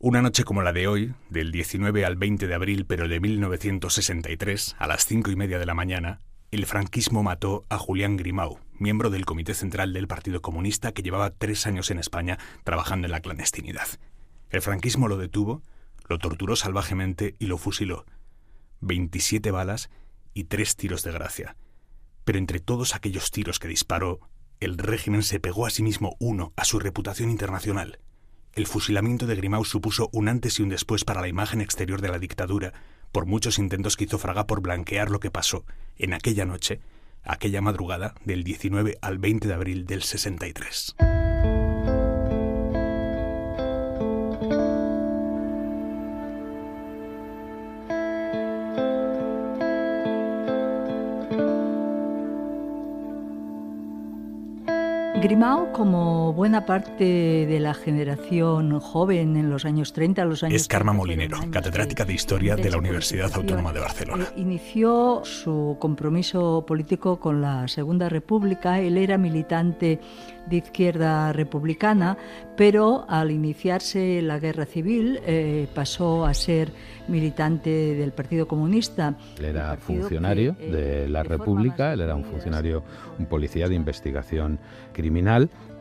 Una noche como la de hoy, del 19 al 20 de abril, pero de 1963, a las 5:30 de la mañana, el franquismo mató a Julián Grimau, miembro del Comité Central del Partido Comunista que llevaba 3 años en España trabajando en la clandestinidad. El franquismo lo detuvo, lo torturó salvajemente y lo fusiló. 27 balas y 3 tiros de gracia. Pero entre todos aquellos tiros que disparó, el régimen se pegó a sí mismo uno a su reputación internacional. El fusilamiento de Grimau supuso un antes y un después para la imagen exterior de la dictadura, por muchos intentos que hizo Fraga por blanquear lo que pasó en aquella noche, aquella madrugada del 19 al 20 de abril del 63. Grimau, como buena parte de la generación joven en los años 30, Es Carme Molinero, catedrática de Historia de la Universidad Autónoma de Barcelona. Inició su compromiso político con la Segunda República. Él era militante de Izquierda Republicana, pero al iniciarse la Guerra Civil pasó a ser militante del Partido Comunista. Él era funcionario de la República, él era un funcionario, un policía de investigación criminal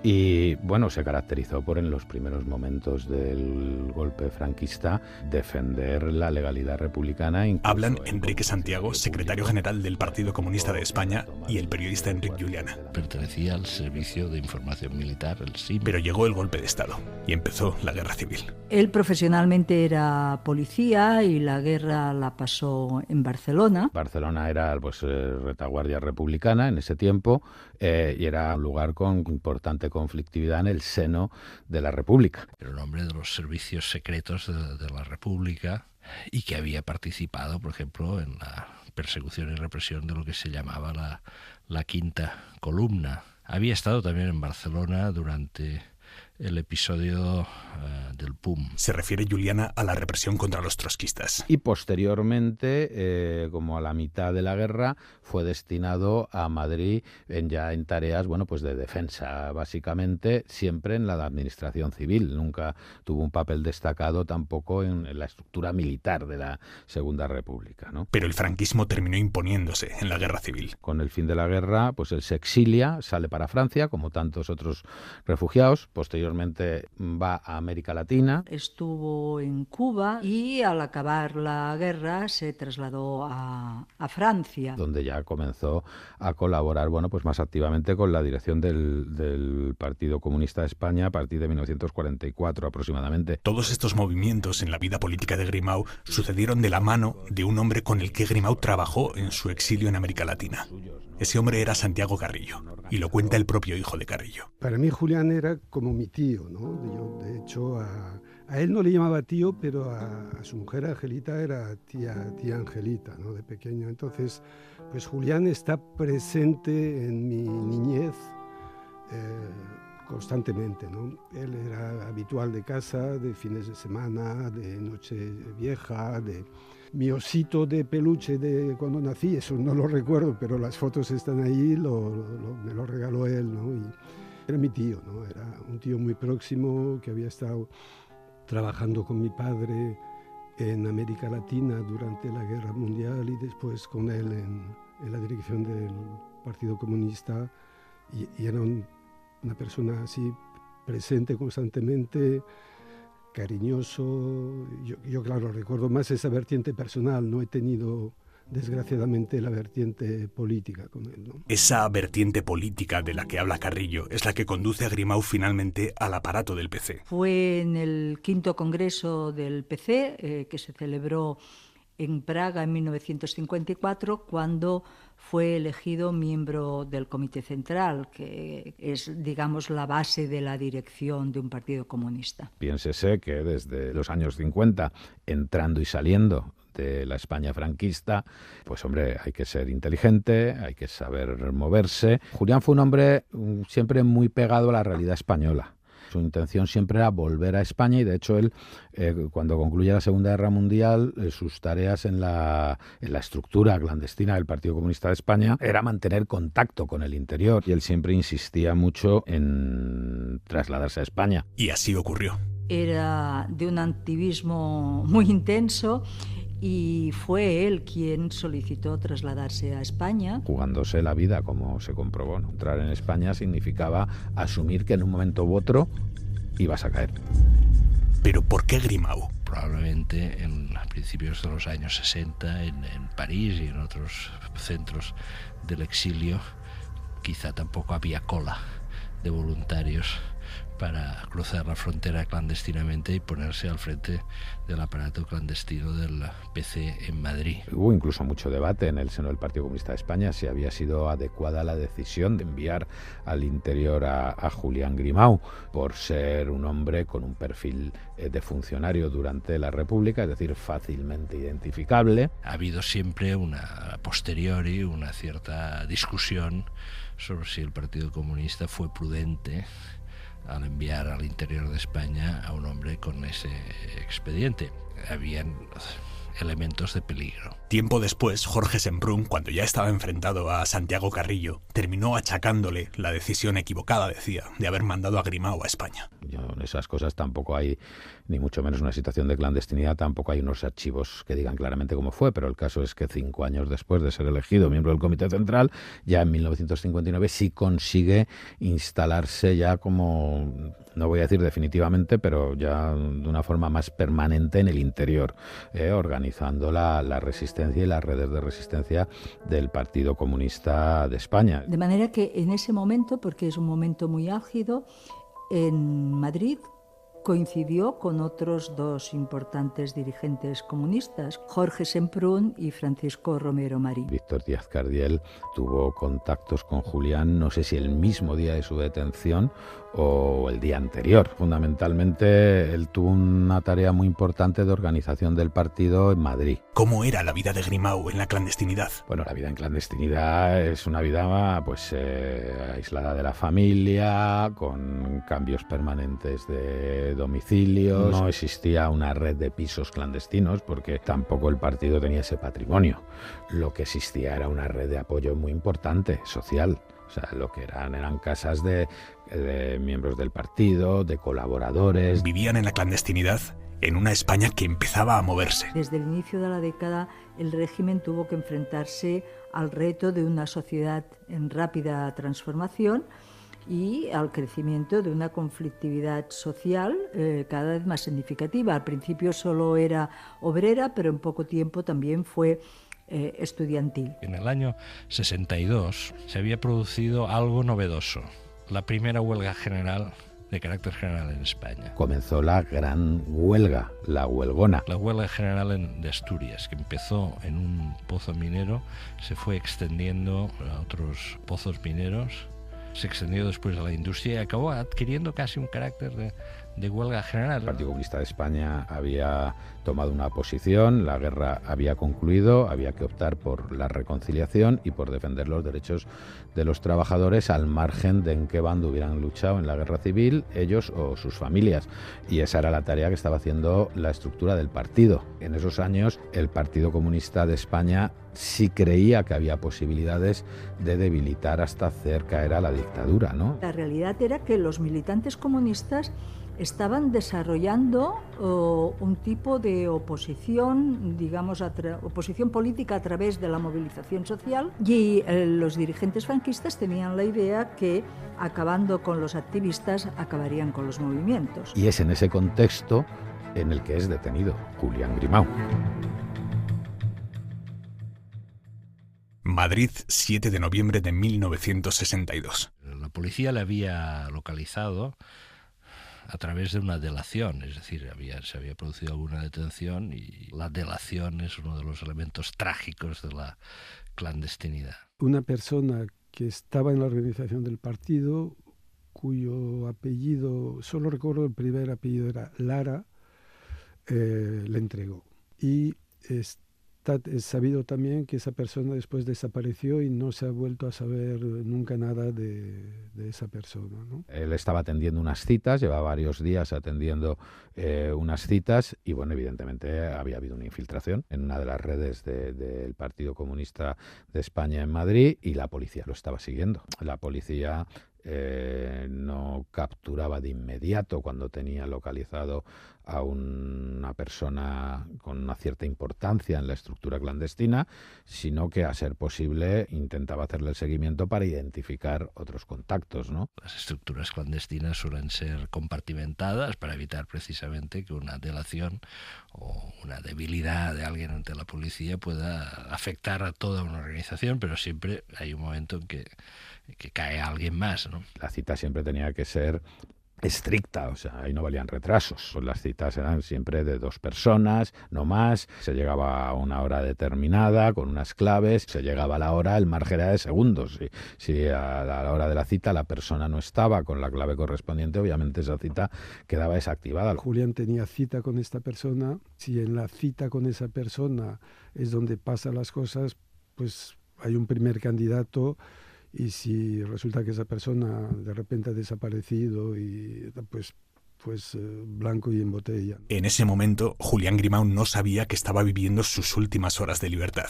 y, bueno, se caracterizó por en los primeros momentos del golpe franquista defender la legalidad republicana. Hablan Enrique Santiago, secretario general del Partido Comunista de España, y el periodista Enric Juliana. Pertenecía al Servicio de Información Militar, el SIM. Pero llegó el golpe de Estado y empezó la Guerra Civil. Él profesionalmente era policía y la guerra la pasó en Barcelona. Barcelona era pues retaguardia republicana en ese tiempo y era un lugar con importante conflictividad en el seno de la República. Era un hombre de los servicios secretos de la República y que había participado, por ejemplo, en la persecución y represión de lo que se llamaba la Quinta Columna. Había estado también en Barcelona durante el episodio del PUM. Se refiere Juliana a la represión contra los trotskistas. Y posteriormente, como a la mitad de la guerra, fue destinado a Madrid ya en tareas, bueno, pues de defensa, básicamente, siempre en la administración civil. Nunca tuvo un papel destacado tampoco en la estructura militar de la Segunda República, ¿no? Pero el franquismo terminó imponiéndose en la Guerra Civil. Con el fin de la guerra, pues él se exilia, sale para Francia, como tantos otros refugiados. Posteriormente va a América Latina. Estuvo en Cuba y al acabar la guerra se trasladó a Francia, donde ya comenzó a colaborar, bueno, pues más activamente con la dirección del Partido Comunista de España a partir de 1944 aproximadamente. Todos estos movimientos en la vida política de Grimau sucedieron de la mano de un hombre con el que Grimau trabajó en su exilio en América Latina. Ese hombre era Santiago Carrillo, y lo cuenta el propio hijo de Carrillo. Para mí Julián era como mi tío, ¿no? Yo, de hecho, a él no le llamaba tío, pero a su mujer Angelita era tía Angelita, ¿no? De pequeño. Entonces, pues Julián está presente en mi niñez constantemente, ¿no? Él era habitual de casa, de fines de semana, de noche vieja, de... Mi osito de peluche de cuando nací, eso no lo recuerdo, pero las fotos están ahí, me lo regaló él, ¿no? Y era mi tío, ¿no? Era un tío muy próximo que había estado trabajando con mi padre en América Latina durante la Guerra Mundial y después con él en la dirección del Partido Comunista y era una persona así presente constantemente, cariñoso. Yo claro, recuerdo más esa vertiente personal, no he tenido desgraciadamente la vertiente política con él, ¿no? Esa vertiente política de la que habla Carrillo es la que conduce a Grimau finalmente al aparato del PC. Fue en el 5º Congreso del PC, que se celebró en Praga en 1954, cuando fue elegido miembro del Comité Central, que es, digamos, la base de la dirección de un partido comunista. Piénsese que desde los años 50, entrando y saliendo de la España franquista, pues hombre, hay que ser inteligente, hay que saber moverse. Julián fue un hombre siempre muy pegado a la realidad española. Su intención siempre era volver a España y, de hecho, él, cuando concluye la Segunda Guerra Mundial, sus tareas en la estructura clandestina del Partido Comunista de España era mantener contacto con el interior y él siempre insistía mucho en trasladarse a España. Y así ocurrió. era de un activismo muy intenso y fue él quien solicitó trasladarse a España. Jugándose la vida, como se comprobó, ¿no? Entrar en España significaba asumir que en un momento u otro ibas a caer. ¿Pero por qué Grimau? Probablemente en principios de los años 60 en París y en otros centros del exilio quizá tampoco había cola de voluntarios para cruzar la frontera clandestinamente y ponerse al frente del aparato clandestino del PC en Madrid. Hubo incluso mucho debate en el seno del Partido Comunista de España si había sido adecuada la decisión de enviar al interior a Julián Grimau por ser un hombre con un perfil de funcionario durante la República, es decir, fácilmente identificable. Ha habido siempre a posteriori una cierta discusión sobre si el Partido Comunista fue prudente al enviar al interior de España a un hombre con ese expediente. Habían elementos de peligro. Tiempo después, Jorge Semprún, cuando ya estaba enfrentado a Santiago Carrillo, terminó achacándole la decisión equivocada, decía, de haber mandado a Grimau a España. En esas cosas tampoco hay, ni mucho menos una situación de clandestinidad, tampoco hay unos archivos que digan claramente cómo fue, pero el caso es que 5 años después de ser elegido miembro del Comité Central, ya en 1959 sí consigue instalarse ya como, no voy a decir definitivamente, pero ya de una forma más permanente en el interior, organizando la resistencia y las redes de resistencia del Partido Comunista de España. De manera que en ese momento, porque es un momento muy álgido, en Madrid coincidió con otros 2 importantes dirigentes comunistas, Jorge Semprún y Francisco Romero Marín. Víctor Díaz Cardiel tuvo contactos con Julián, no sé si el mismo día de su detención o el día anterior. Fundamentalmente, él tuvo una tarea muy importante de organización del partido en Madrid. ¿Cómo era la vida de Grimau en la clandestinidad? Bueno, la vida en clandestinidad es una vida aislada de la familia, con cambios permanentes de domicilios. No existía una red de pisos clandestinos porque tampoco el partido tenía ese patrimonio. Lo que existía era una red de apoyo muy importante, social. O sea, lo que eran casas de miembros del partido, de colaboradores. Vivían en la clandestinidad en una España que empezaba a moverse. Desde el inicio de la década, el régimen tuvo que enfrentarse al reto de una sociedad en rápida transformación y al crecimiento de una conflictividad social cada vez más significativa. Al principio solo era obrera, pero en poco tiempo también fue estudiantil. En el año 62 se había producido algo novedoso, la primera huelga general de carácter general en España. Comenzó la gran huelga, la huelgona. La huelga general de Asturias, que empezó en un pozo minero, se fue extendiendo a otros pozos mineros, se extendió después a la industria y acabó adquiriendo casi un carácter de huelga general. El Partido Comunista de España había tomado una posición, la guerra había concluido, había que optar por la reconciliación y por defender los derechos de los trabajadores al margen de en qué bando hubieran luchado en la guerra civil, ellos o sus familias. Y esa era la tarea que estaba haciendo la estructura del partido. En esos años el Partido Comunista de España sí creía que había posibilidades de debilitar hasta hacer caer a la dictadura, ¿no? La realidad era que los militantes comunistas estaban desarrollando un tipo de oposición, digamos, oposición política a través de la movilización social, y los dirigentes franquistas tenían la idea que acabando con los activistas acabarían con los movimientos. Y es en ese contexto en el que es detenido Julián Grimau. Madrid, 7 de noviembre de 1962. La policía le había localizado a través de una delación, es decir, se había producido alguna detención y la delación es uno de los elementos trágicos de la clandestinidad. Una persona que estaba en la organización del partido, cuyo apellido, solo recuerdo el primer apellido era Lara, le entregó. Y es sabido también que esa persona después desapareció y no se ha vuelto a saber nunca nada de esa persona, ¿no? Él estaba atendiendo unas citas, llevaba varios días atendiendo unas citas y, bueno, evidentemente había habido una infiltración en una de las redes del Partido Comunista de España en Madrid y la policía lo estaba siguiendo. La policía no capturaba de inmediato cuando tenía localizado a una persona con una cierta importancia en la estructura clandestina, sino que, a ser posible, intentaba hacerle el seguimiento para identificar otros contactos, ¿no? Las estructuras clandestinas suelen ser compartimentadas para evitar precisamente que una delación o una debilidad de alguien ante la policía pueda afectar a toda una organización, pero siempre hay un momento en que cae alguien más, ¿no? La cita siempre tenía que ser estricta, o sea, ahí no valían retrasos. Pues las citas eran siempre de 2 personas, no más. Se llegaba a una hora determinada, con unas claves. Se llegaba a la hora, el margen era de segundos. Si a la hora de la cita la persona no estaba con la clave correspondiente, obviamente esa cita quedaba desactivada. Julián tenía cita con esta persona. Si en la cita con esa persona es donde pasan las cosas, pues hay un primer candidato. Y si resulta que esa persona de repente ha desaparecido, y pues blanco y en botella. En ese momento, Julián Grimau no sabía que estaba viviendo sus últimas horas de libertad.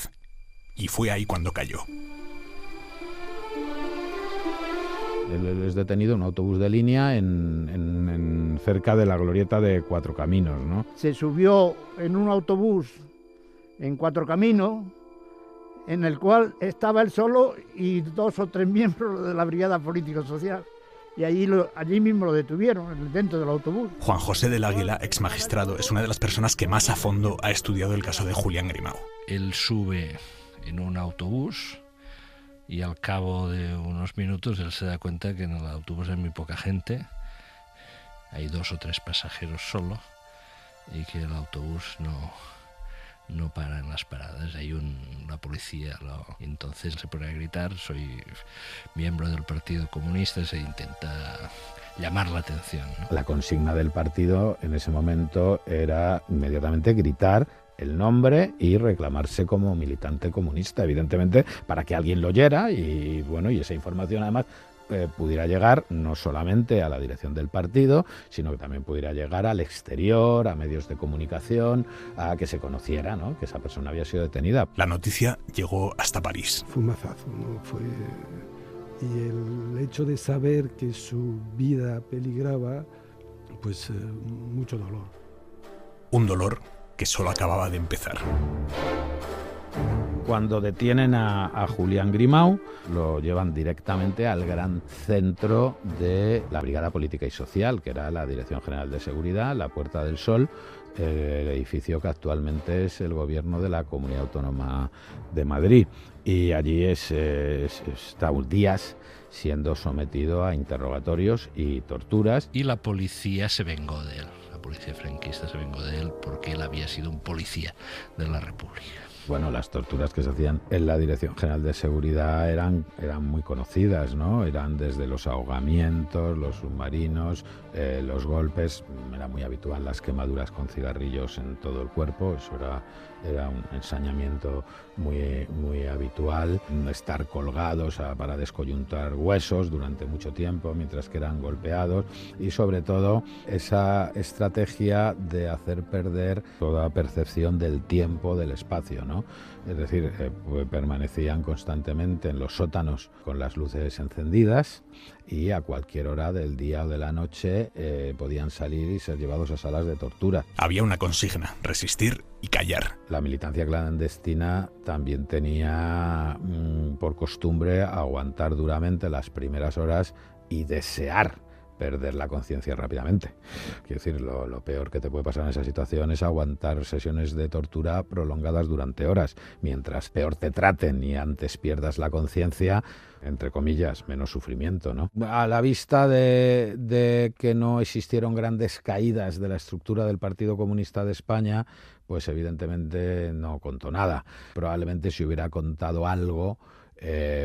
Y fue ahí cuando cayó. Él es detenido en un autobús de línea cerca de la glorieta de Cuatro Caminos, ¿no? Se subió en un autobús en Cuatro Caminos, en el cual estaba él solo y 2 o 3 miembros de la Brigada Político-Social. Y allí mismo lo detuvieron, dentro del autobús. Juan José del Águila, exmagistrado, es una de las personas que más a fondo ha estudiado el caso de Julián Grimau. Él sube en un autobús y al cabo de unos minutos él se da cuenta que en el autobús hay muy poca gente, hay 2 o 3 pasajeros solo, y que el autobús no para en las paradas, hay una policía. Entonces se pone a gritar: soy miembro del Partido Comunista, se intenta llamar la atención, ¿no? La consigna del partido en ese momento era inmediatamente gritar el nombre y reclamarse como militante comunista, evidentemente, para que alguien lo oyera y esa información además pudiera llegar no solamente a la dirección del partido, sino que también pudiera llegar al exterior, a medios de comunicación, a que se conociera, ¿no?, que esa persona había sido detenida. La noticia llegó hasta París. Fue un mazazo, ¿no? Y el hecho de saber que su vida peligraba, pues mucho dolor. Un dolor que solo acababa de empezar. Cuando detienen a Julián Grimau, lo llevan directamente al gran centro de la Brigada Política y Social, que era la Dirección General de Seguridad, la Puerta del Sol, el edificio que actualmente es el gobierno de la Comunidad Autónoma de Madrid. Y allí está días siendo sometido a interrogatorios y torturas. Y la policía se vengó de él, la policía franquista se vengó de él porque él había sido un policía de la República. Bueno, las torturas que se hacían en la Dirección General de Seguridad eran muy conocidas, ¿no? Eran desde los ahogamientos, los submarinos, los golpes. Era muy habitual las quemaduras con cigarrillos en todo el cuerpo. Eso era un ensañamiento muy habitual. Estar colgados para descoyuntar huesos durante mucho tiempo mientras que eran golpeados. Y sobre todo esa estrategia de hacer perder toda percepción del tiempo, del espacio, ¿no? Es decir, permanecían constantemente en los sótanos con las luces encendidas y a cualquier hora del día o de la noche podían salir y ser llevados a salas de tortura. Había una consigna: resistir y callar. La militancia clandestina también tenía por costumbre aguantar duramente las primeras horas y desear perder la conciencia rápidamente. Quiero decir, lo peor que te puede pasar en esa situación es aguantar sesiones de tortura prolongadas durante horas. Mientras peor te traten y antes pierdas la conciencia, entre comillas, menos sufrimiento, ¿no? A la vista de que no existieron grandes caídas de la estructura del Partido Comunista de España, pues evidentemente no contó nada. Probablemente si hubiera contado algo,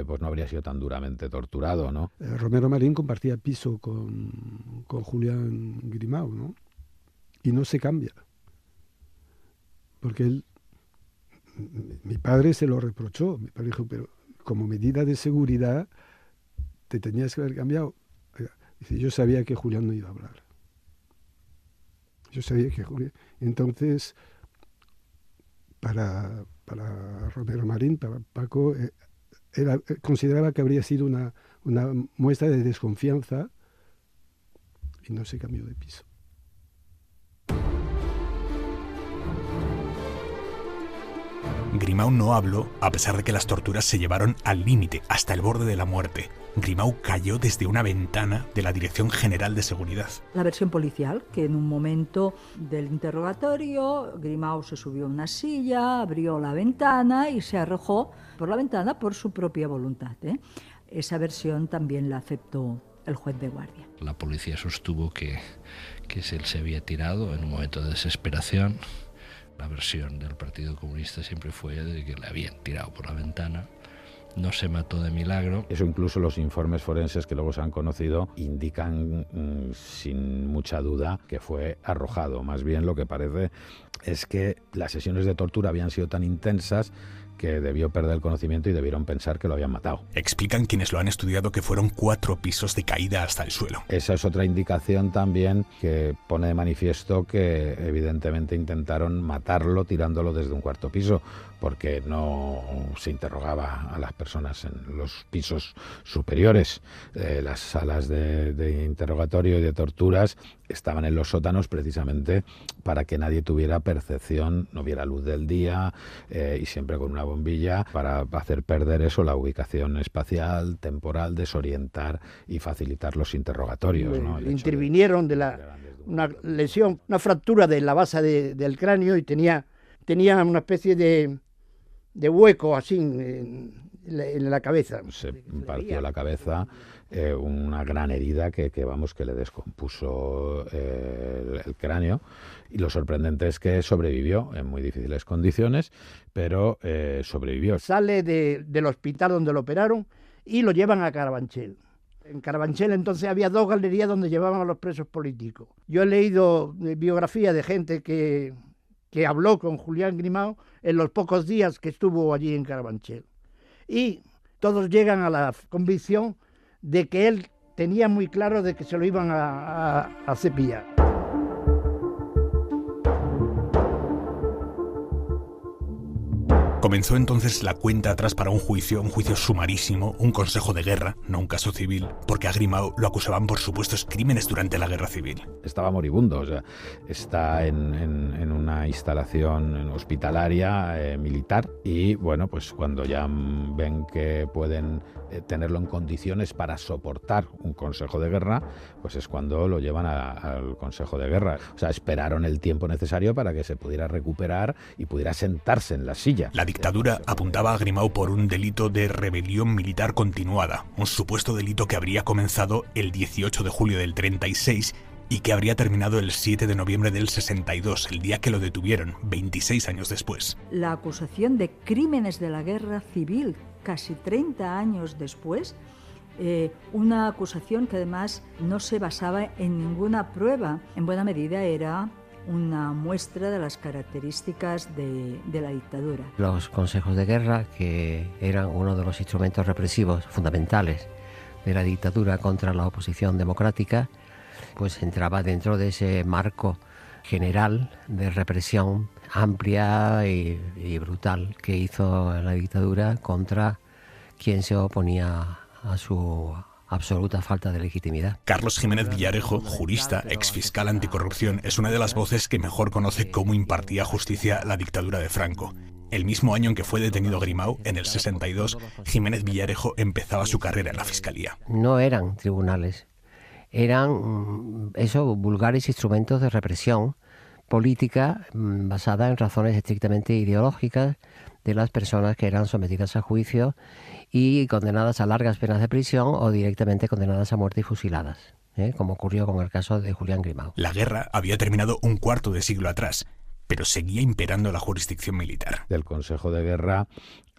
pues no habría sido tan duramente torturado, ¿no? Romero Marín compartía piso con Julián Grimau, ¿no? Y no se cambia. Porque mi padre se lo reprochó. Mi padre dijo: pero como medida de seguridad te tenías que haber cambiado. Dice: yo sabía que Julián no iba a hablar. Yo sabía que Julián... Entonces, para Romero Marín, para Paco... consideraba que habría sido una una muestra de desconfianza y no se cambió de piso. Grimau no habló a pesar de que las torturas se llevaron al límite, hasta el borde de la muerte. Grimau cayó desde una ventana de la Dirección General de Seguridad. La versión policial, que en un momento del interrogatorio, Grimau se subió a una silla, abrió la ventana y se arrojó por la ventana por su propia voluntad, ¿eh? Esa versión también la aceptó el juez de guardia. La policía sostuvo que él se había tirado en un momento de desesperación. La versión del Partido Comunista siempre fue de que le habían tirado por la ventana. No se mató de milagro. Eso incluso los informes forenses que luego se han conocido indican sin mucha duda que fue arrojado. Más bien lo que parece es que las sesiones de tortura habían sido tan intensas que debió perder el conocimiento y debieron pensar que lo habían matado. Explican quienes lo han estudiado que fueron 4 pisos de caída hasta el suelo. Esa es otra indicación también que pone de manifiesto que evidentemente intentaron matarlo tirándolo desde un 4º piso, porque no se interrogaba a las personas en los pisos superiores. Las salas de interrogatorio y de torturas estaban en los sótanos precisamente para que nadie tuviera percepción, no viera luz del día y siempre con una bombilla para hacer perder eso, la ubicación espacial, temporal, desorientar y facilitar los interrogatorios, ¿no? Intervinieron una lesión, una fractura de la base del cráneo y tenía una especie de hueco así en la cabeza. Se partió la cabeza, una gran herida que le descompuso el cráneo, y lo sorprendente es que sobrevivió en muy difíciles condiciones, pero sobrevivió. Sale del hospital donde lo operaron y lo llevan a Carabanchel. En Carabanchel entonces había 2 galerías donde llevaban a los presos políticos. Yo he leído biografías de gente que habló con Julián Grimau en los pocos días que estuvo allí en Carabanchel. Y todos llegan a la convicción de que él tenía muy claro de que se lo iban a cepillar. Comenzó entonces la cuenta atrás para un juicio sumarísimo, un consejo de guerra, no un caso civil, porque a Grimau lo acusaban por supuestos crímenes durante la guerra civil. Estaba moribundo, o sea, está en una instalación hospitalaria militar, y bueno, pues cuando ya ven que pueden tenerlo en condiciones para soportar un consejo de guerra, pues es cuando lo llevan al consejo de guerra. O sea, esperaron el tiempo necesario para que se pudiera recuperar y pudiera sentarse en la silla. La dictadura apuntaba a Grimau por un delito de rebelión militar continuada, un supuesto delito que habría comenzado el 18 de julio del 36 y que habría terminado el 7 de noviembre del 62, el día que lo detuvieron, 26 años después. La acusación de crímenes de la guerra civil, casi 30 años después, una acusación que además no se basaba en ninguna prueba, en buena medida era una muestra de las características de la dictadura. Los consejos de guerra, que eran uno de los instrumentos represivos fundamentales de la dictadura contra la oposición democrática, pues entraba dentro de ese marco general de represión amplia y brutal que hizo la dictadura contra quien se oponía a su absoluta falta de legitimidad. Carlos Jiménez Villarejo, jurista, exfiscal anticorrupción, es una de las voces que mejor conoce cómo impartía justicia la dictadura de Franco. El mismo año en que fue detenido Grimau, en el 62, Jiménez Villarejo empezaba su carrera en la Fiscalía. No eran tribunales, eran vulgares instrumentos de represión política basada en razones estrictamente ideológicas de las personas que eran sometidas a juicio y condenadas a largas penas de prisión o directamente condenadas a muerte y fusiladas, como ocurrió con el caso de Julián Grimau. La guerra había terminado un cuarto de siglo atrás, pero seguía imperando la jurisdicción militar. Del Consejo de Guerra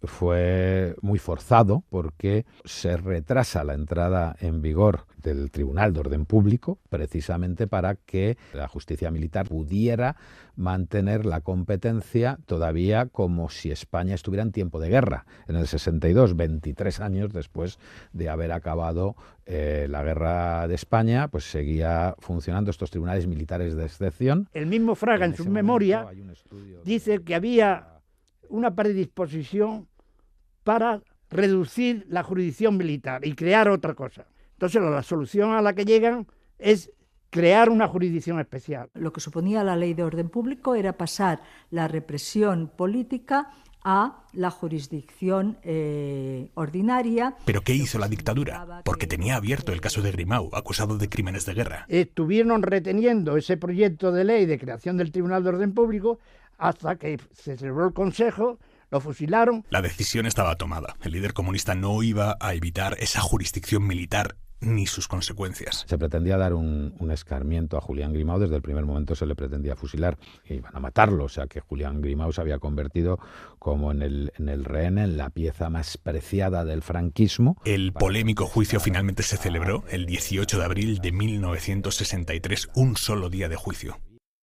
fue muy forzado porque se retrasa la entrada en vigor del Tribunal de Orden Público precisamente para que la justicia militar pudiera mantener la competencia todavía como si España estuviera en tiempo de guerra. En el 62, 23 años después de haber acabado la guerra de España, pues seguía funcionando estos tribunales militares de excepción. El mismo Fraga en su memoria dice que había una predisposición para reducir la jurisdicción militar y crear otra cosa. Entonces la solución a la que llegan es crear una jurisdicción especial. Lo que suponía la ley de orden público era pasar la represión política a la jurisdicción ordinaria. ¿Pero qué hizo la dictadura? Porque tenía abierto el caso de Grimau, acusado de crímenes de guerra. Estuvieron reteniendo ese proyecto de ley de creación del Tribunal de Orden Público hasta que se celebró el Consejo, lo fusilaron. La decisión estaba tomada. El líder comunista no iba a evitar esa jurisdicción militar ni sus consecuencias. Se pretendía dar un escarmiento a Julián Grimau, desde el primer momento se le pretendía fusilar e iban a matarlo, o sea que Julián Grimau se había convertido como en el rehén, en la pieza más preciada del franquismo. El polémico juicio finalmente se celebró el 18 de abril de 1963, un solo día de juicio.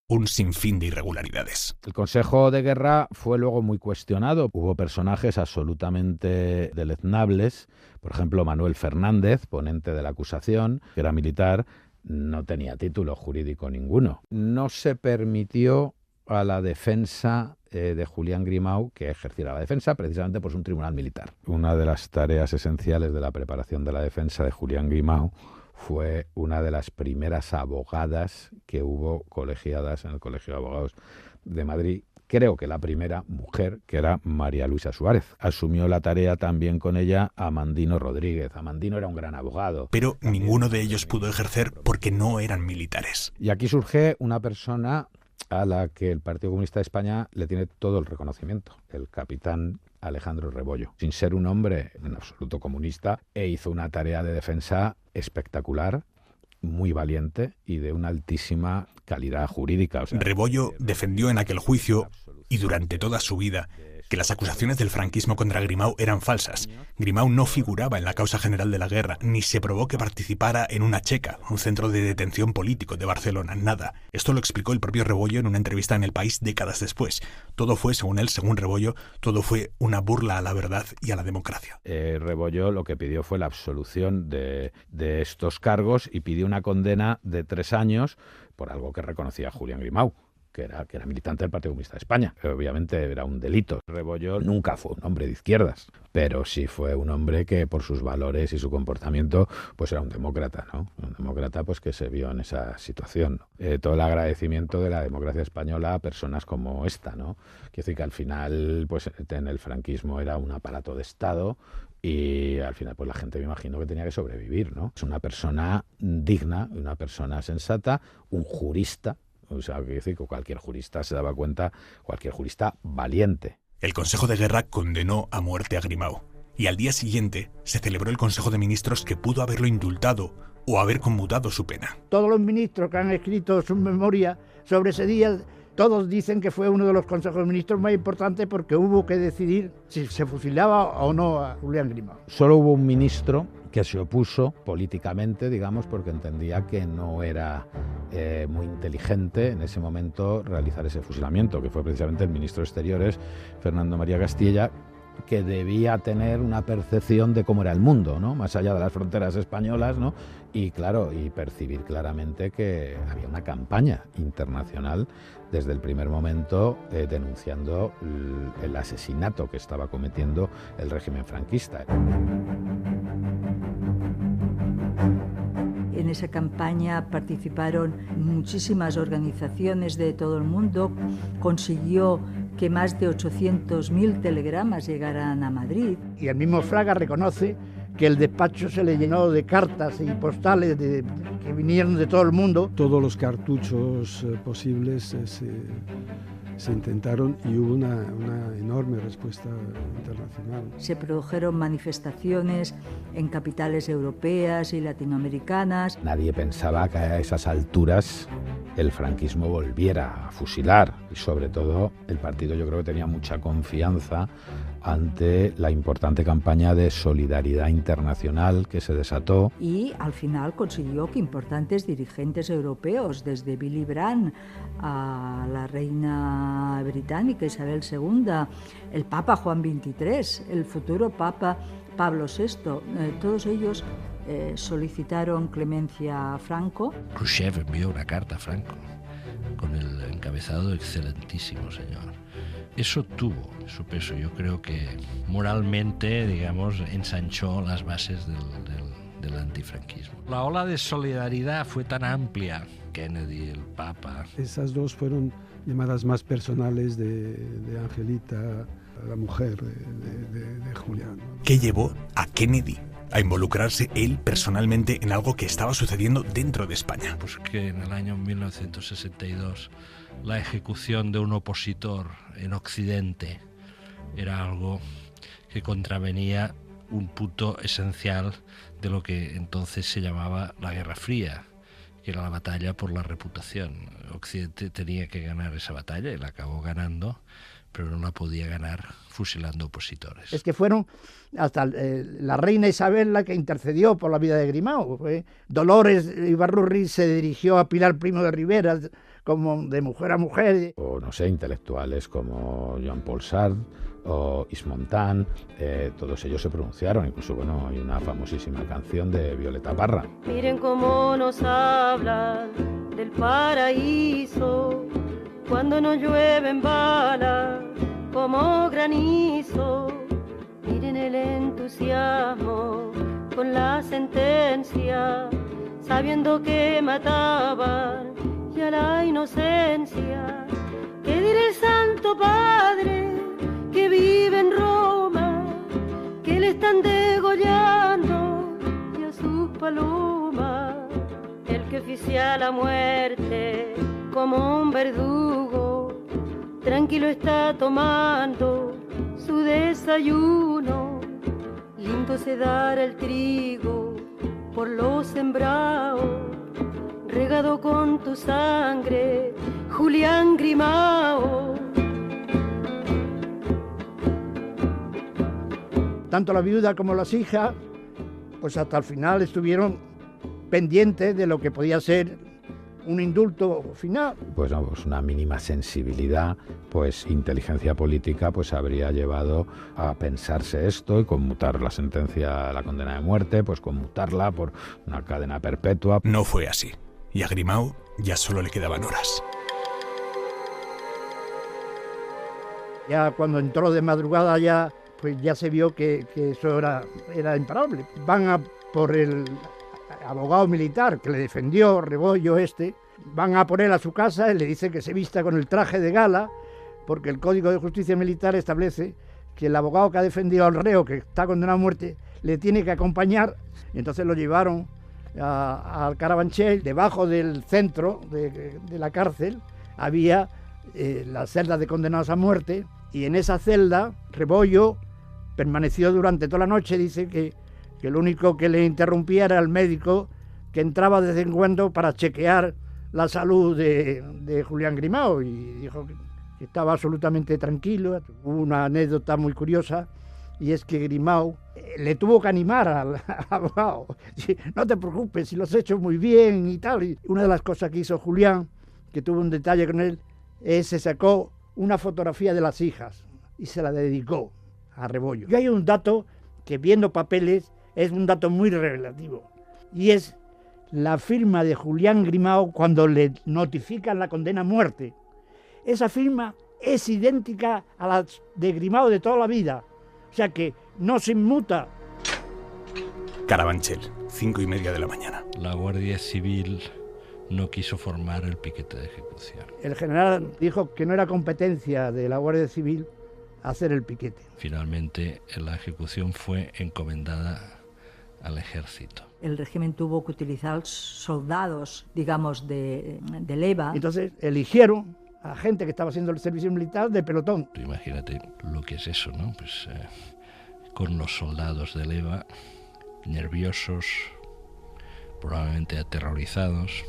Un sinfín de irregularidades. El Consejo de Guerra fue luego muy cuestionado. Hubo personajes absolutamente deleznables. Por ejemplo, Manuel Fernández, ponente de la acusación, que era militar, no tenía título jurídico ninguno. No se permitió a la defensa de Julián Grimau que ejerciera la defensa, precisamente por un tribunal militar. Una de las tareas esenciales de la preparación de la defensa de Julián Grimau fue una de las primeras abogadas que hubo colegiadas en el Colegio de Abogados de Madrid. Creo que la primera mujer, que era María Luisa Suárez. Asumió la tarea también con ella Amandino Rodríguez. Amandino era un gran abogado. Pero ninguno de ellos pudo ejercer porque no eran militares. Y aquí surge una persona a la que el Partido Comunista de España le tiene todo el reconocimiento, el capitán Alejandro Rebollo. Sin ser un hombre en absoluto comunista, hizo una tarea de defensa espectacular, muy valiente y de una altísima calidad jurídica. O sea, Rebollo defendió en aquel juicio y durante toda su vida que las acusaciones del franquismo contra Grimau eran falsas. Grimau no figuraba en la causa general de la guerra, ni se probó que participara en una checa, un centro de detención político de Barcelona, nada. Esto lo explicó el propio Rebollo en una entrevista en El País décadas después. Todo fue, según él, según Rebollo, todo fue una burla a la verdad y a la democracia. Rebollo lo que pidió fue la absolución de estos cargos y pidió una condena de 3 años por algo que reconocía Julián Grimau, que era militante del Partido Comunista de España. Obviamente era un delito. Rebollo nunca fue un hombre de izquierdas, pero sí fue un hombre que por sus valores y su comportamiento pues era un demócrata, ¿no? Un demócrata pues que se vio en esa situación. Todo el agradecimiento de la democracia española a personas como esta, ¿no? Quiero decir que al final pues en el franquismo era un aparato de Estado y al final pues la gente me imagino que tenía que sobrevivir, ¿no? Es una persona digna, una persona sensata, un jurista. O sea, quiero decir que cualquier jurista se daba cuenta, cualquier jurista valiente. El Consejo de Guerra condenó a muerte a Grimau y al día siguiente se celebró el Consejo de Ministros que pudo haberlo indultado o haber conmutado su pena. Todos los ministros que han escrito su memoria sobre ese día, todos dicen que fue uno de los consejos de ministros más importantes porque hubo que decidir si se fusilaba o no a Julián Grimau. Solo hubo un ministro que se opuso políticamente, digamos, porque entendía que no era muy inteligente en ese momento realizar ese fusilamiento, que fue precisamente el ministro de Exteriores, Fernando María Castilla, que debía tener una percepción de cómo era el mundo, ¿no? Más allá de las fronteras españolas, ¿no? Y claro, y percibir claramente que había una campaña internacional desde el primer momento denunciando el asesinato que estaba cometiendo el régimen franquista. En esa campaña participaron muchísimas organizaciones de todo el mundo. Consiguió que más de 800.000 telegramas llegaran a Madrid. Y el mismo Fraga reconoce que el despacho se le llenó de cartas y postales que vinieron de todo el mundo. Todos los cartuchos posibles se intentaron y hubo una enorme respuesta internacional. Se produjeron manifestaciones en capitales europeas y latinoamericanas. Nadie pensaba que a esas alturas el franquismo volviera a fusilar y sobre todo el partido yo creo que tenía mucha confianza ante la importante campaña de solidaridad internacional que se desató. Y al final consiguió que importantes dirigentes europeos, desde Willy Brandt a la reina británica Isabel II, el Papa Juan XXIII, el futuro Papa Pablo VI, todos ellos solicitaron clemencia a Franco. Khrushchev envió una carta a Franco con el encabezado, excelentísimo señor. Eso tuvo su peso. Yo creo que moralmente, digamos, ensanchó las bases del antifranquismo. La ola de solidaridad fue tan amplia, Kennedy, el Papa. Esas dos fueron llamadas más personales de Angelita, la mujer de Julián, ¿no? ¿Qué llevó a Kennedy a involucrarse él personalmente en algo que estaba sucediendo dentro de España? Pues que en el año 1962 la ejecución de un opositor en Occidente era algo que contravenía un punto esencial de lo que entonces se llamaba la Guerra Fría, que era la batalla por la reputación. Occidente tenía que ganar esa batalla y la acabó ganando, pero no la podía ganar fusilando opositores. Es que fueron hasta la reina Isabel la que intercedió por la vida de Grimao. Dolores Ibarrurri se dirigió a Pilar Primo de Rivera como de mujer a mujer. O no sé, intelectuales como Jean-Paul Sartre o Yves Montand, todos ellos se pronunciaron. Incluso, bueno, hay una famosísima canción de Violeta Parra. Miren cómo nos hablan del paraíso cuando nos llueven balas como granizo. Miren el entusiasmo con la sentencia, sabiendo que mataban ya la inocencia. ¿Qué dirá el Santo Padre que vive en Roma, que le están degollando y a sus palomas? El que oficia la muerte como un verdugo, tranquilo está tomando su desayuno. Lindo se dará el trigo por los sembrados, regado con tu sangre, Julián Grimao. Tanto la viuda como las hijas, pues hasta el final estuvieron pendientes de lo que podía ser un indulto final. Pues no, pues una mínima sensibilidad, pues inteligencia política, pues habría llevado a pensarse esto y conmutar la sentencia, la condena de muerte, pues conmutarla por una cadena perpetua. No fue así, y a Grimao ya solo le quedaban horas. Ya cuando entró de madrugada pues ya se vio que eso era imparable. Van a por el abogado militar que le defendió, Rebollo van a por él a su casa y le dicen que se vista con el traje de gala, porque el Código de Justicia Militar establece que el abogado que ha defendido al reo que está condenado a muerte le tiene que acompañar. Y entonces lo llevaron al Carabanchel. Debajo del centro de la cárcel había la celda de condenados a muerte, y en esa celda Rebollo permaneció durante toda la noche. Dice que lo único que le interrumpía era el médico que entraba de vez en cuando para chequear la salud de Julián Grimao, y dijo que estaba absolutamente tranquilo. Hubo una anécdota muy curiosa, y es que Grimao le tuvo que animar al abogado. No te preocupes, si lo has hecho muy bien y tal. Y una de las cosas que hizo Julián, que tuvo un detalle con él, es se sacó una fotografía de las hijas y se la dedicó a Rebollo. Y hay un dato que, viendo papeles, es un dato muy revelativo, y es la firma de Julián Grimao cuando le notifican la condena a muerte. Esa firma es idéntica a la de Grimao de toda la vida, o sea que no se inmuta. Carabanchel, 5:30 de la mañana. La Guardia Civil no quiso formar el piquete de ejecución. El general dijo que no era competencia de la Guardia Civil hacer el piquete. Finalmente, la ejecución fue encomendada al ejército. El régimen tuvo que utilizar soldados, digamos, de leva. Entonces eligieron a gente que estaba haciendo el servicio militar de pelotón. Tú imagínate lo que es eso, ¿no? Pues con los soldados de leva, nerviosos, probablemente aterrorizados,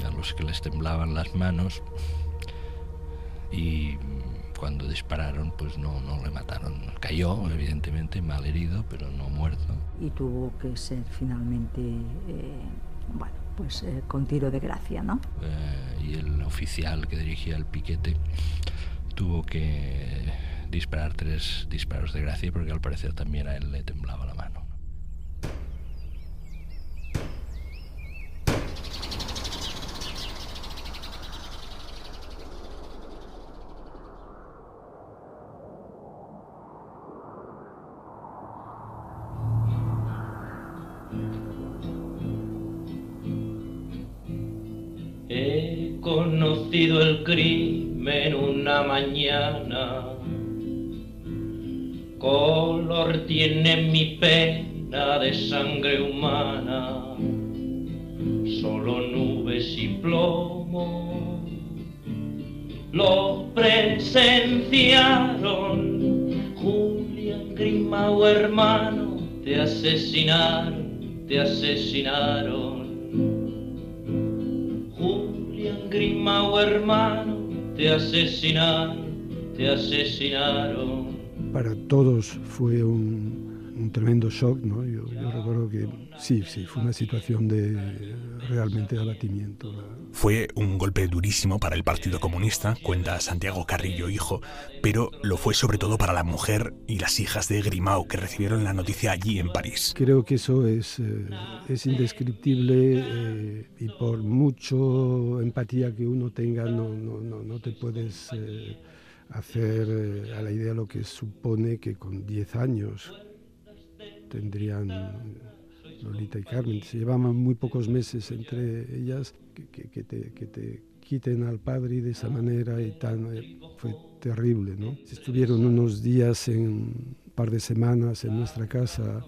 a los que les temblaban las manos, y cuando dispararon, pues no le mataron. Cayó, evidentemente, mal herido, pero no muerto. Y tuvo que ser finalmente, con tiro de gracia, ¿no? Y el oficial que dirigía el piquete tuvo que disparar 3 disparos de gracia, porque al parecer también a él le temblaba la mano. conocido el crimen una mañana. Color tiene mi pena de sangre humana, solo nubes y plomo lo presenciaron. Julián Grimau, hermano, te asesinaron, te asesinaron. Julián Grimau, hermano, te asesinaron, te asesinaron. Para todos fue un tremendo shock, ¿no? Yo recuerdo que sí, fue una situación realmente de abatimiento. Fue un golpe durísimo para el Partido Comunista, cuenta Santiago Carrillo, hijo, pero lo fue sobre todo para la mujer y las hijas de Grimau, que recibieron la noticia allí en París. Creo que eso es indescriptible, y por mucho empatía que uno tenga, no te puedes hacer a la idea lo que supone que con 10 años tendrían Lolita y Carmen. Se llevaban muy pocos meses entre ellas, que te quiten al padre de esa manera y fue terrible, ¿no? Estuvieron unos días, un par de semanas en nuestra casa,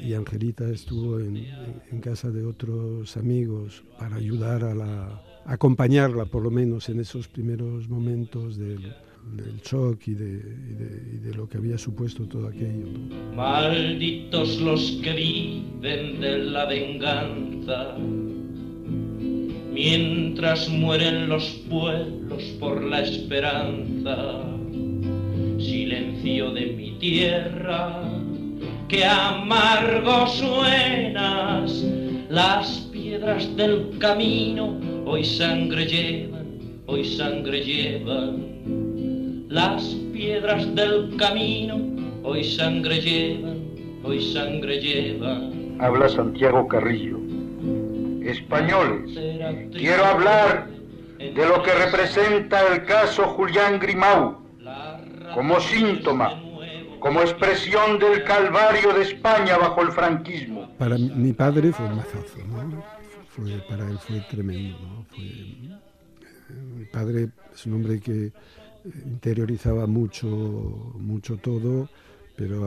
y Angelita estuvo en casa de otros amigos para ayudar acompañarla, por lo menos en esos primeros momentos del shock y de lo que había supuesto todo aquello, ¿no? Malditos los que viven de la venganza, mientras mueren los pueblos por la esperanza. Silencio de mi tierra, que amargo suenas, las piedras del camino hoy sangre llevan, hoy sangre llevan. Las piedras del camino hoy sangre llevan, hoy sangre llevan. Habla Santiago Carrillo. Españoles, quiero hablar de lo que representa el caso Julián Grimau como síntoma, como expresión del calvario de España bajo el franquismo. Para mi padre fue un mazazo, ¿no? Para él fue tremendo, ¿no? Mi padre es un hombre que interiorizaba mucho todo, pero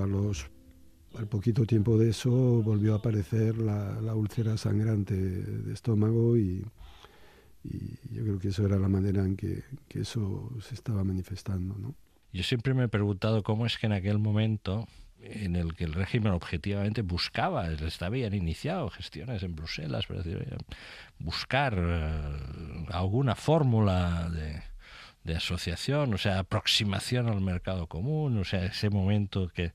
al poquito tiempo de eso volvió a aparecer la úlcera sangrante de estómago, y yo creo que eso era la manera en que eso se estaba manifestando, ¿no? Yo siempre me he preguntado cómo es que en aquel momento en el que el régimen objetivamente buscaba, habían iniciado gestiones en Bruselas para buscar alguna fórmula de asociación, o sea, aproximación al mercado común, o sea, ese momento que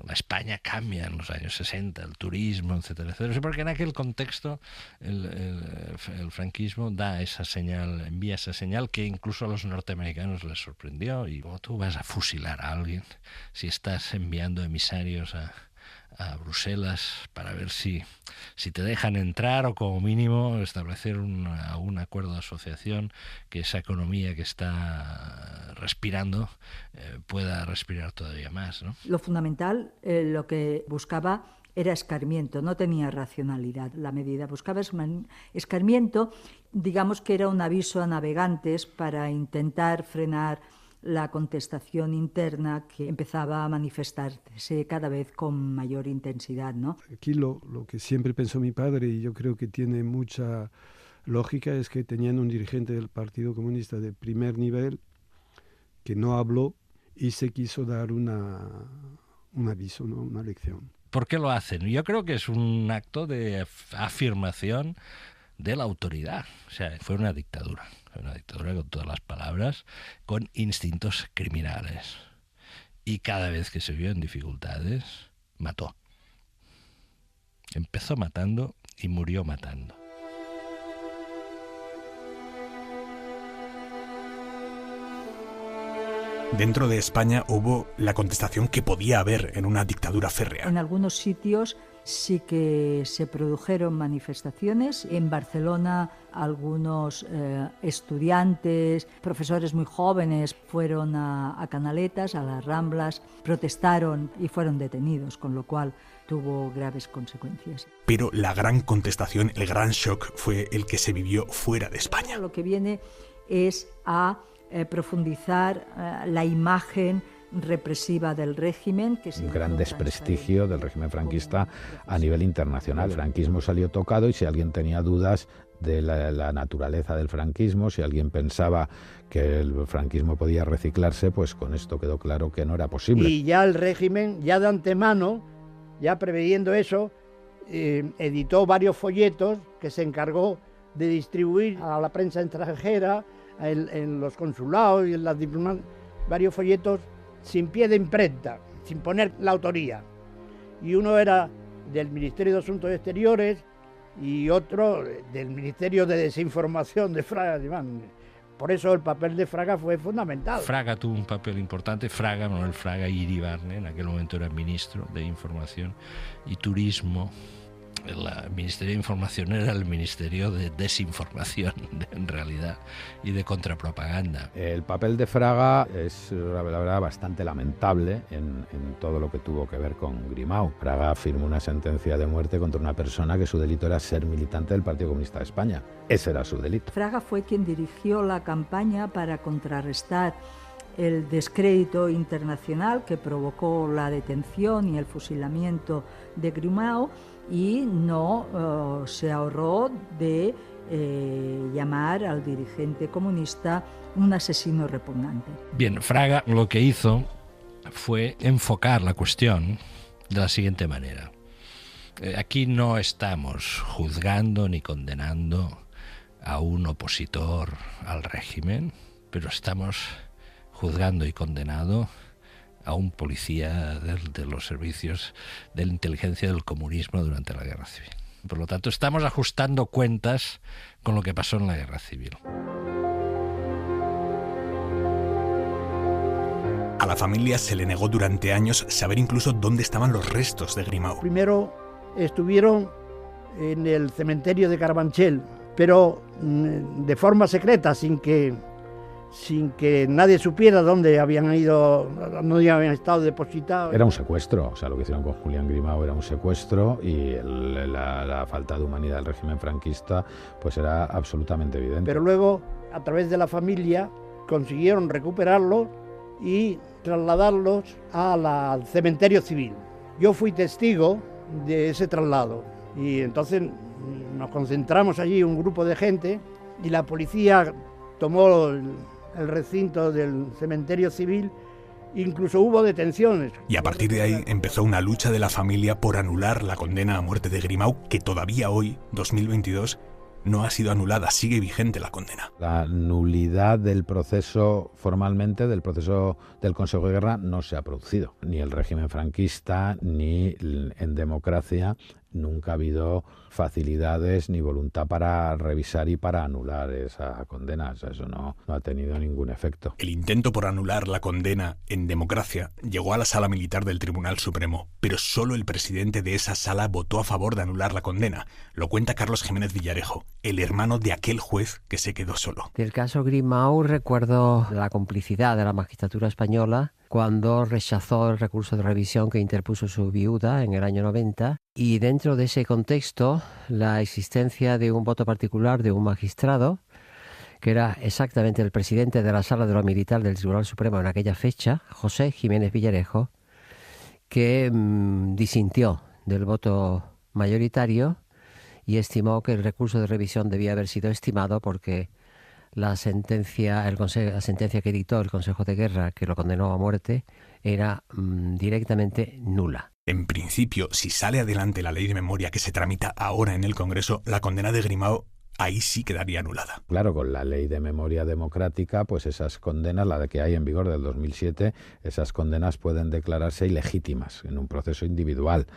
la España cambia en los años 60, el turismo, etcétera, etcétera, porque en aquel contexto el franquismo da esa señal, envía esa señal que incluso a los norteamericanos les sorprendió. Y ¿cómo tú vas a fusilar a alguien si estás enviando emisarios a Bruselas para ver si te dejan entrar, o como mínimo establecer un acuerdo de asociación, que esa economía que está respirando pueda respirar todavía más, ¿no? Lo fundamental, lo que buscaba era escarmiento, no tenía racionalidad la medida, buscaba escarmiento, digamos que era un aviso a navegantes para intentar frenar la contestación interna que empezaba a manifestarse cada vez con mayor intensidad, ¿no? Aquí lo que siempre pensó mi padre, y yo creo que tiene mucha lógica, es que tenían un dirigente del Partido Comunista de primer nivel que no habló y se quiso dar un aviso, ¿no? Una lección. ¿Por qué lo hacen? Yo creo que es un acto de afirmación de la autoridad. O sea, fue una dictadura con todas las palabras, con instintos criminales. Y cada vez que se vio en dificultades, mató. Empezó matando y murió matando. Dentro de España hubo la contestación que podía haber en una dictadura férrea. En algunos sitios sí que se produjeron manifestaciones. En Barcelona algunos estudiantes, profesores muy jóvenes fueron a Canaletas, a las Ramblas, protestaron y fueron detenidos, con lo cual tuvo graves consecuencias. Pero la gran contestación, el gran shock, fue el que se vivió fuera de España. Lo que viene es a profundizar la imagen represiva del régimen. Un gran desprestigio del régimen franquista a nivel internacional. El franquismo salió tocado y si alguien tenía dudas de la naturaleza del franquismo, si alguien pensaba que el franquismo podía reciclarse, pues con esto quedó claro que no era posible. Y ya el régimen, ya de antemano, ya preveyendo eso, editó varios folletos que se encargó de distribuir a la prensa extranjera, en los consulados y en las diplomacias, varios folletos sin pie de imprenta, sin poner la autoría. Y uno era del Ministerio de Asuntos Exteriores y otro del Ministerio de Desinformación de Fraga. Por eso el papel de Fraga fue fundamental. Fraga tuvo un papel importante. Fraga, Manuel Fraga y Iribarne, en aquel momento era ministro de Información y Turismo. El Ministerio de Información era el Ministerio de Desinformación, en realidad, y de contrapropaganda. El papel de Fraga es, la verdad, bastante lamentable en todo lo que tuvo que ver con Grimau. Fraga firmó una sentencia de muerte contra una persona que su delito era ser militante del Partido Comunista de España. Ese era su delito. Fraga fue quien dirigió la campaña para contrarrestar el descrédito internacional que provocó la detención y el fusilamiento de Grimau, y no se ahorró de llamar al dirigente comunista un asesino repugnante. Bien, Fraga lo que hizo fue enfocar la cuestión de la siguiente manera. Aquí no estamos juzgando ni condenando a un opositor al régimen, pero estamos juzgando y condenando a un policía de los servicios de la inteligencia del comunismo durante la Guerra Civil. Por lo tanto, estamos ajustando cuentas con lo que pasó en la Guerra Civil. A la familia se le negó durante años saber incluso dónde estaban los restos de Grimau. Primero estuvieron en el cementerio de Carabanchel, pero de forma secreta, sin que nadie supiera dónde habían ido, dónde habían estado depositados. Era un secuestro, o sea, lo que hicieron con Julián Grimau era un secuestro y la falta de humanidad del régimen franquista pues era absolutamente evidente. Pero luego, a través de la familia, consiguieron recuperarlos y trasladarlos al cementerio civil. Yo fui testigo de ese traslado y entonces nos concentramos allí un grupo de gente y la policía tomó el recinto del cementerio civil, incluso hubo detenciones. Y a partir de ahí empezó una lucha de la familia por anular la condena a muerte de Grimau, que todavía hoy, 2022, no ha sido anulada, sigue vigente la condena. La nulidad del proceso, formalmente, del proceso del Consejo de Guerra no se ha producido. Ni el régimen franquista, ni en democracia, nunca ha habido facilidades ni voluntad para revisar y para anular esa condena. O sea, eso no ha tenido ningún efecto. El intento por anular la condena en democracia llegó a la sala militar del Tribunal Supremo, pero solo el presidente de esa sala votó a favor de anular la condena. Lo cuenta Carlos Jiménez Villarejo, el hermano de aquel juez que se quedó solo. Del caso Grimau recuerdo la complicidad de la magistratura española cuando rechazó el recurso de revisión que interpuso su viuda en el año 90, y dentro de ese contexto la existencia de un voto particular de un magistrado, que era exactamente el presidente de la Sala de lo Militar del Tribunal Supremo en aquella fecha, José Jiménez Villarejo, que disintió del voto mayoritario y estimó que el recurso de revisión debía haber sido estimado porque la sentencia que dictó el Consejo de Guerra, que lo condenó a muerte, era directamente nula. En principio, si sale adelante la ley de memoria que se tramita ahora en el Congreso, la condena de Grimau ahí sí quedaría anulada. Claro, con la ley de memoria democrática, pues esas condenas, la de que hay en vigor del 2007, esas condenas pueden declararse ilegítimas en un proceso individual.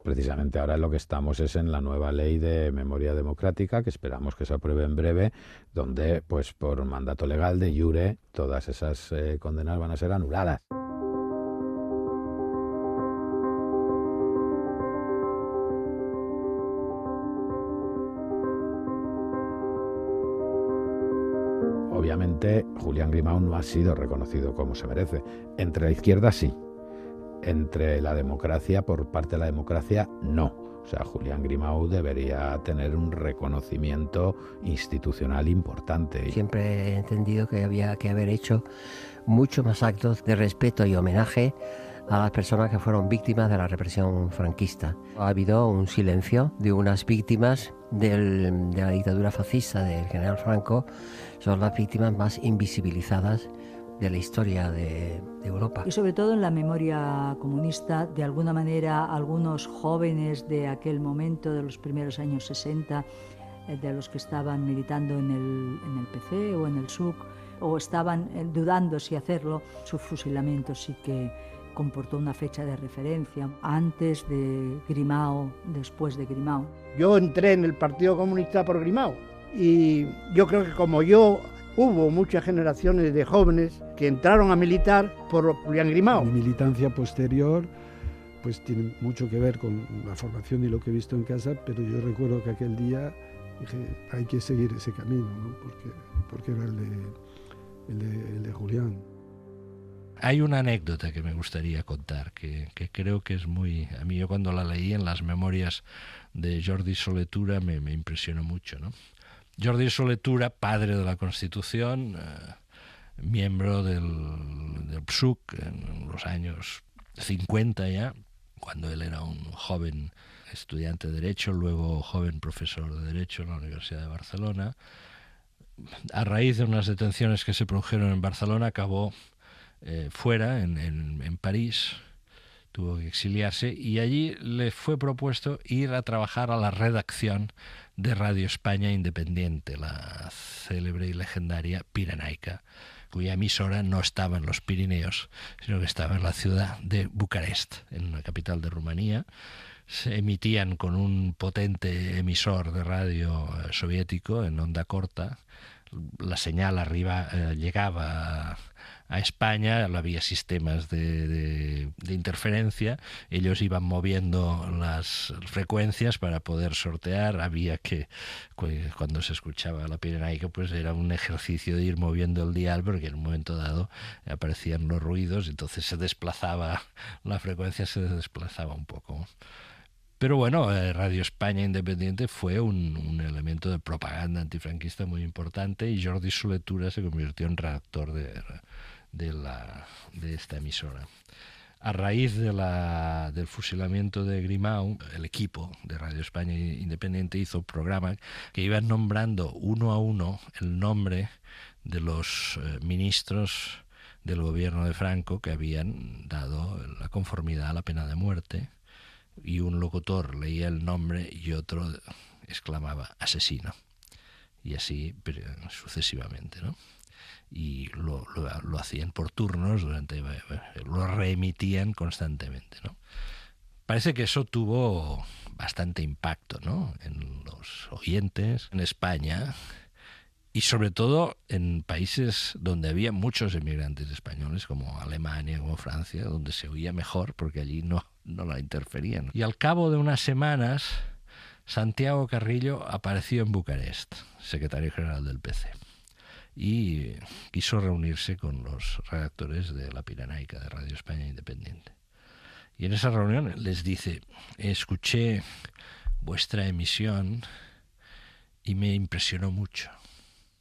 Precisamente ahora lo que estamos es en la nueva ley de memoria democrática, que esperamos que se apruebe en breve, donde, pues por mandato legal de iure, todas esas condenas van a ser anuladas. desgraciadamente Julián Grimau no ha sido reconocido como se merece. Entre la izquierda sí, entre la democracia, por parte de la democracia, no. O sea, Julián Grimau debería tener un reconocimiento institucional importante. Siempre he entendido que había que haber hecho muchos más actos de respeto y homenaje a las personas que fueron víctimas de la represión franquista. Ha habido un silencio de unas víctimas de la dictadura fascista del general Franco. Son las víctimas más invisibilizadas de la historia de Europa. Y sobre todo en la memoria comunista, de alguna manera, algunos jóvenes de aquel momento, de los primeros años 60, de los que estaban militando en el PC o en el SUC, o estaban dudando si hacerlo, su fusilamiento sí que comportó una fecha de referencia, antes de Grimau, después de Grimau. Yo entré en el Partido Comunista por Grimau y yo creo que como yo, hubo muchas generaciones de jóvenes que entraron a militar por Julián Grimau. Mi militancia posterior pues tiene mucho que ver con la formación y lo que he visto en casa, pero yo recuerdo que aquel día dije, hay que seguir ese camino, ¿no? porque era el de Julián. Hay una anécdota que me gustaría contar, que creo que es muy... A mí yo cuando la leí en las memorias de Jordi Solé-Tura me impresionó mucho, ¿no? Jordi Solé-Tura, padre de la Constitución, miembro del PSUC en los años 50 ya, cuando él era un joven estudiante de Derecho, luego joven profesor de Derecho en la Universidad de Barcelona. A raíz de unas detenciones que se produjeron en Barcelona, acabó fuera, en París, tuvo que exiliarse, y allí le fue propuesto ir a trabajar a la redacción de Radio España Independiente, la célebre y legendaria Pirenaica, cuya emisora no estaba en los Pirineos, sino que estaba en la ciudad de Bucarest, en la capital de Rumanía. Se emitían con un potente emisor de radio soviético en onda corta. La señal arriba llegaba a España, había sistemas de interferencia, ellos iban moviendo las frecuencias para poder sortear, había que, cuando se escuchaba la Pirenaica, pues era un ejercicio de ir moviendo el dial, porque en un momento dado aparecían los ruidos, entonces se desplazaba, la frecuencia se desplazaba un poco. Pero bueno, Radio España Independiente fue un elemento de propaganda antifranquista muy importante, y Jordi Solé-Tura se convirtió en redactor de esta emisora. A raíz del fusilamiento de Grimau, el equipo de Radio España Independiente hizo un programa que iban nombrando uno a uno el nombre de los ministros del gobierno de Franco que habían dado la conformidad a la pena de muerte, y un locutor leía el nombre y otro exclamaba asesino, y así sucesivamente, ¿no? Y lo hacían por turnos, lo reemitían constantemente, ¿no? Parece que eso tuvo bastante impacto, ¿no?, en los oyentes, en España, y sobre todo en países donde había muchos emigrantes españoles, como Alemania, como Francia, donde se oía mejor porque allí no la interferían. Y al cabo de unas semanas, Santiago Carrillo apareció en Bucarest, secretario general del PC, y quiso reunirse con los redactores de la Pirenaica de Radio España Independiente. Y en esa reunión les dice: escuché vuestra emisión y me impresionó mucho,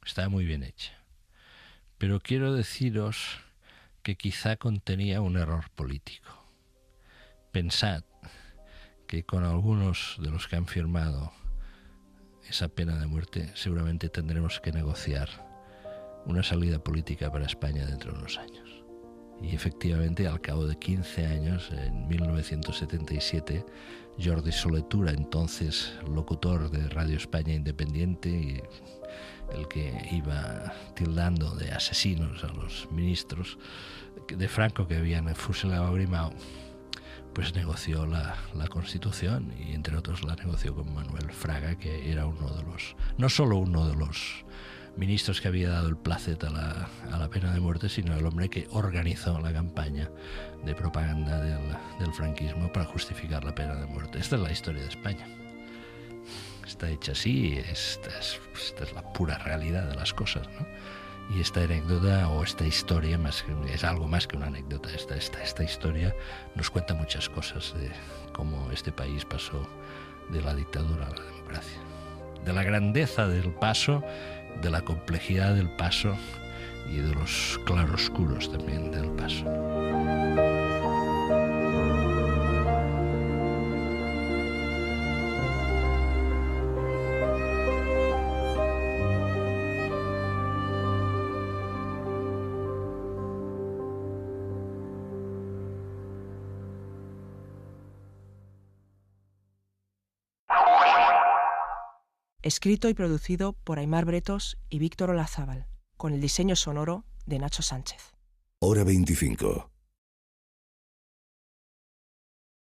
estaba muy bien hecha, pero quiero deciros que quizá contenía un error político. Pensad que con algunos de los que han firmado esa pena de muerte seguramente tendremos que negociar una salida política para España dentro de unos años. Y efectivamente, al cabo de 15 años, en 1977, Jordi Solé-Tura, entonces locutor de Radio España Independiente y el que iba tildando de asesinos a los ministros de Franco que habían fusilado a Grimau, pues negoció la Constitución, y entre otros la negoció con Manuel Fraga, que era no solo uno de los ministros que había dado el placet a la pena de muerte, sino el hombre que organizó la campaña de propaganda del franquismo para justificar la pena de muerte. Esta es la historia de España. Está hecha así, esta es la pura realidad de las cosas, ¿no? Y esta anécdota o esta historia es algo más que una anécdota. Esta historia nos cuenta muchas cosas de cómo este país pasó de la dictadura a la democracia, de la grandeza del paso, de la complejidad del paso y de los claroscuros también del paso. Escrito y producido por Aimar Bretos y Víctor Olazábal, con el diseño sonoro de Nacho Sánchez. Hora 25.